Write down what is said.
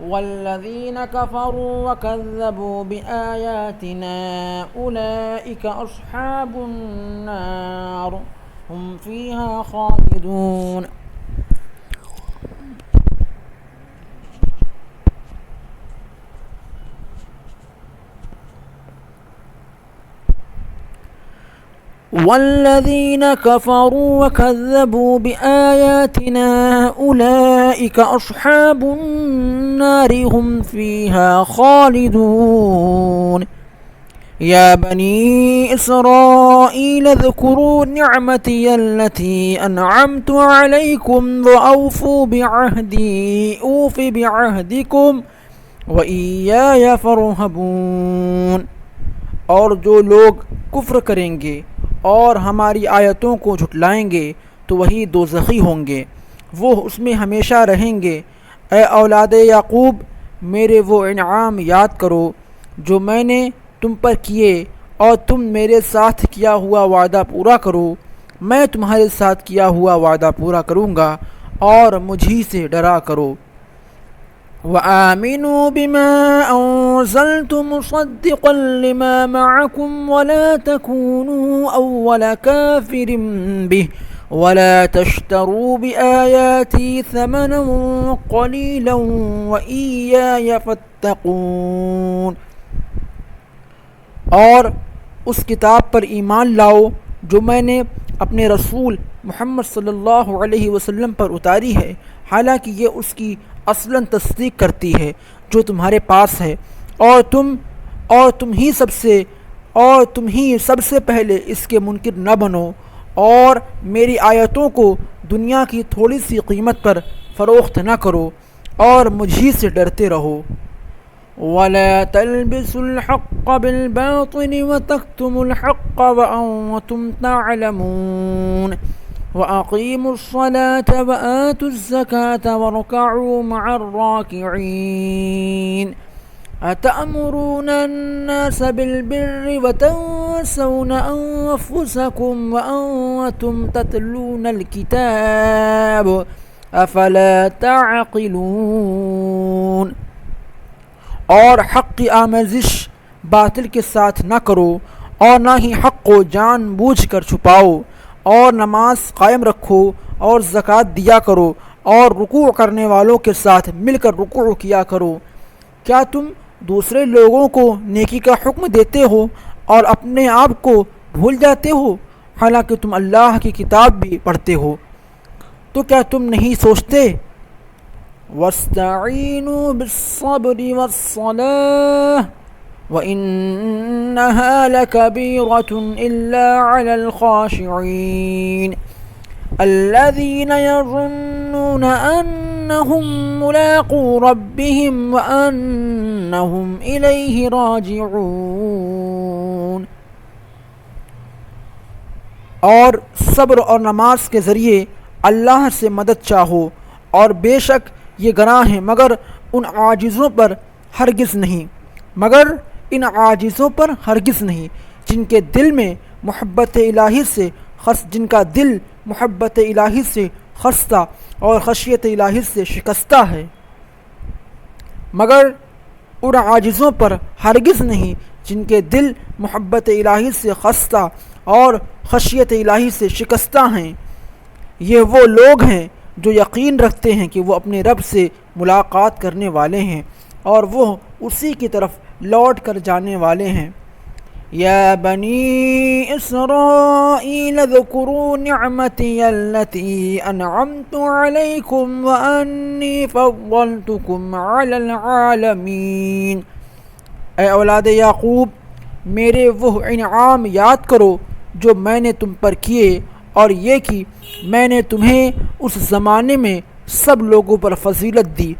والذين كفروا وكذبوا بآياتنا أولئك أصحاب النار هم فيها خالدون. والذين كفروا وكذبوا بآياتنا أولئك أصحاب النار هم فيها خالدون. يا بني إسرائيل اذكروا نعمتي التي أنعمت عليكم وأوفوا بعهدي أوف بعهدكم وإياي فارهبون. اور جو لوگ کفر کریں گے اور ہماری آیتوں کو جھٹلائیں گے تو وہی دوزخی ہوں گے، وہ اس میں ہمیشہ رہیں گے۔ اے اولاد یعقوب، میرے وہ انعام یاد کرو جو میں نے تم پر کیے، اور تم میرے ساتھ کیا ہوا وعدہ پورا کرو، میں تمہارے ساتھ کیا ہوا وعدہ پورا کروں گا، اور مجھی سے ڈرا کرو۔ وآمنوا بما أنزلت مصدقا لما معكم ولا تكونوا أول كافر به ولا تشتروا بآياتي ثمنا قليلا وإياي فاتقون. اور اس کتاب پر ایمان لاؤ جو میں نے اپنے رسول محمد صلی اللہ علیہ وسلم پر اتاری ہے، حالانکہ یہ اس کی اصلاً تصدیق کرتی ہے جو تمہارے پاس ہے، اور تم ہی سب سے پہلے اس کے منکر نہ بنو، اور میری آیتوں کو دنیا کی تھوڑی سی قیمت پر فروخت نہ کرو، اور مجھی سے ڈرتے رہو۔ وَلَا تَلْبِسُوا الْحَقَّ بِالْبَاطِلِ وَتَكْتُمُوا الْحَقَّ وَأَنْتُمْ تَعْلَمُونَ. وَأَقِيمُوا الصَّلَاةَ وَآتُوا الزَّكَاةَ وَارْكَعُوا مَعَ الرَّاكِعِينَ. أَتَأْمُرُونَ النَّاسَ بِالْبِرِّ وَتَنْسَوْنَ أَنفُسَكُمْ وَأَنْتُمْ تَتْلُونَ الْكِتَابَ أَفَلَا تَعْقِلُونَ. اور حق کی آمیزش باطل کے ساتھ نہ کرو، اور نہ ہی حق کو جان بوجھ کر چھپاؤ، اور نماز قائم رکھو اور زکوٰۃ دیا کرو، اور رکوع کرنے والوں کے ساتھ مل کر رکوع کیا کرو۔ کیا تم دوسرے لوگوں کو نیکی کا حکم دیتے ہو اور اپنے آپ کو بھول جاتے ہو، حالانکہ تم اللہ کی کتاب بھی پڑھتے ہو؟ تو کیا تم نہیں سوچتے؟ وَاسْتَعِینُوا بِالصَّبْرِ وَالصَّلَاةِ وَإِنَّهَا لَكَبِیرَةٌ إِلَّا عَلَى الْخَاشِعِینَ الَّذِینَ یَظُنُّونَ أَنَّهُمْ مُلَاقُو رَبِّهِمْ وَأَنَّهُمْ إِلَیْهِ رَاجِعُونَ. اور صبر اور نماز کے ذریعے اللہ سے مدد چاہو، اور بے شک یہ گناہ ہیں مگر ان عاجزوں پر ہرگز نہیں جن کا دل محبت الہی سے خستہ اور خشیت الہی سے شکستہ ہے، مگر ان عاجزوں پر ہرگز نہیں جن کے دل محبت الہی سے خستہ اور خشیت الہی سے شکستہ ہیں۔ یہ وہ لوگ ہیں جو یقین رکھتے ہیں کہ وہ اپنے رب سے ملاقات کرنے والے ہیں، اور وہ اسی کی طرف لوٹ کر جانے والے ہیں۔ یا بنی اسرائیل اذکروا نعمتی التی انعمت علیکم وانی فضلتکم علی العالمین. اے اولاد یعقوب، میرے وہ انعام یاد کرو جو میں نے تم پر کیے، اور یہ کہ میں نے تمہیں اس زمانے میں سب لوگوں پر فضیلت دی